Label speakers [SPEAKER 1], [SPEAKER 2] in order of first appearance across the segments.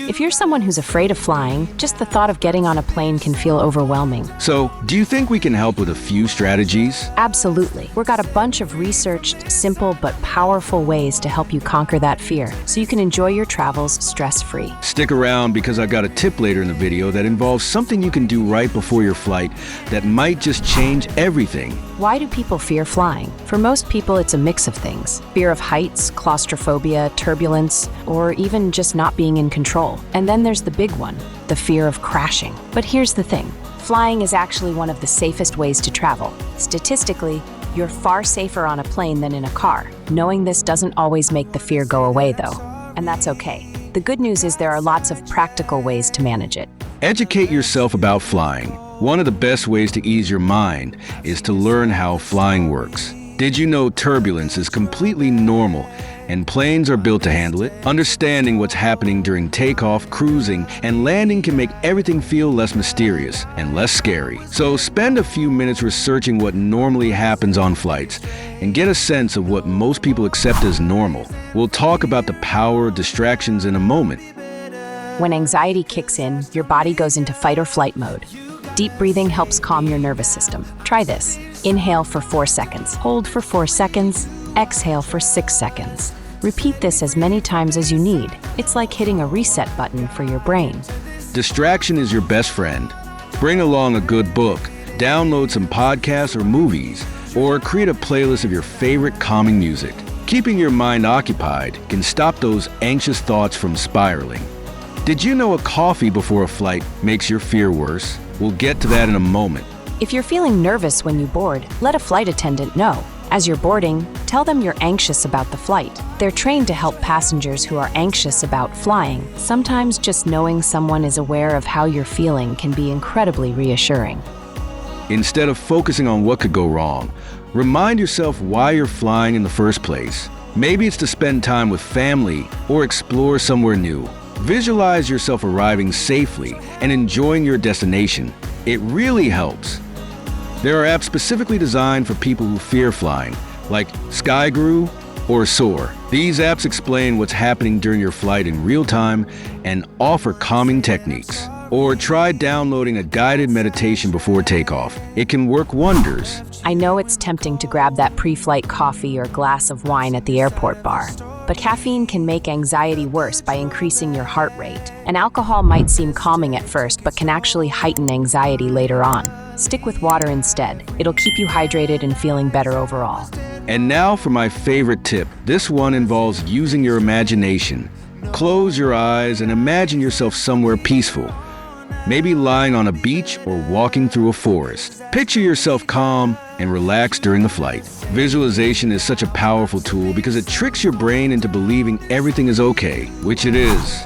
[SPEAKER 1] If you're someone who's afraid of flying, just the thought of getting on a plane can feel overwhelming.
[SPEAKER 2] So, do you think we can help with a few strategies?
[SPEAKER 1] Absolutely. We've got a bunch of researched, simple but powerful ways to help you conquer that fear, so you can enjoy your travels stress-free.
[SPEAKER 2] Stick around because I've got a tip later in the video that involves something you can do right before your flight that might just change everything.
[SPEAKER 1] Why do people fear flying? For most people, it's a mix of things. Fear of heights, claustrophobia, turbulence, or even just not being in control. And then there's the big one, the fear of crashing. But here's the thing. Flying is actually one of the safest ways to travel. Statistically, you're far safer on a plane than in a car. Knowing this doesn't always make the fear go away, though. And that's okay. The good news is there are lots of practical ways to manage it.
[SPEAKER 2] Educate yourself about flying. One of the best ways to ease your mind is to learn how flying works. Did you know turbulence is completely normal and planes are built to handle it? Understanding what's happening during takeoff, cruising, and landing can make everything feel less mysterious and less scary. So spend a few minutes researching what normally happens on flights and get a sense of what most people accept as normal. We'll talk about the power of distractions in a moment.
[SPEAKER 1] When anxiety kicks in, your body goes into fight or flight mode. Deep breathing helps calm your nervous system. Try this. Inhale for 4 seconds, hold for 4 seconds, exhale for 6 seconds. Repeat this as many times as you need. It's like hitting a reset button for your brain.
[SPEAKER 2] Distraction is your best friend. Bring along a good book, download some podcasts or movies, or create a playlist of your favorite calming music. Keeping your mind occupied can stop those anxious thoughts from spiraling. Did you know a coffee before a flight makes your fear worse? We'll get to that in a moment.
[SPEAKER 1] If you're feeling nervous when you board, let a flight attendant know. As you're boarding, tell them you're anxious about the flight. They're trained to help passengers who are anxious about flying. Sometimes just knowing someone is aware of how you're feeling can be incredibly reassuring.
[SPEAKER 2] Instead of focusing on what could go wrong, remind yourself why you're flying in the first place. Maybe it's to spend time with family or explore somewhere new. Visualize yourself arriving safely and enjoying your destination. It really helps. There are apps specifically designed for people who fear flying, like SkyGuru or Soar. These apps explain what's happening during your flight in real time and offer calming techniques. Or try downloading a guided meditation before takeoff. It can work wonders.
[SPEAKER 1] I know it's tempting to grab that pre-flight coffee or glass of wine at the airport bar, but caffeine can make anxiety worse by increasing your heart rate. And alcohol might seem calming at first, but can actually heighten anxiety later on. Stick with water instead. It'll keep you hydrated and feeling better overall.
[SPEAKER 2] And now for my favorite tip. This one involves using your imagination. Close your eyes and imagine yourself somewhere peaceful. Maybe lying on a beach or walking through a forest. Picture yourself calm and relaxed during the flight. Visualization is such a powerful tool because it tricks your brain into believing everything is okay, which it is.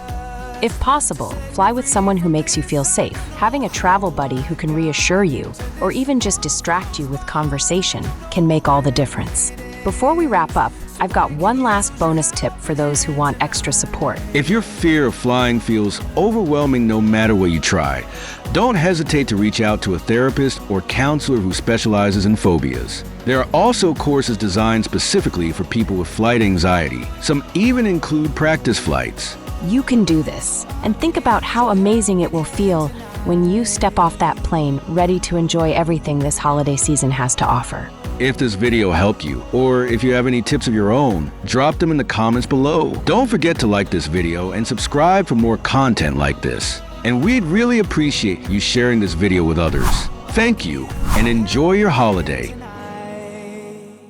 [SPEAKER 1] If possible, fly with someone who makes you feel safe. Having a travel buddy who can reassure you, or even just distract you with conversation, can make all the difference. Before we wrap up, I've got one last bonus tip for those who want extra support.
[SPEAKER 2] If your fear of flying feels overwhelming no matter what you try, don't hesitate to reach out to a therapist or counselor who specializes in phobias. There are also courses designed specifically for people with flight anxiety. Some even include practice flights.
[SPEAKER 1] You can do this, and think about how amazing it will feel when you step off that plane ready to enjoy everything this holiday season has to offer.
[SPEAKER 2] If this video helped you, or if you have any tips of your own, drop them in the comments below. Don't forget to like this video and subscribe for more content like this. And we'd really appreciate you sharing this video with others. Thank you, and enjoy your holiday.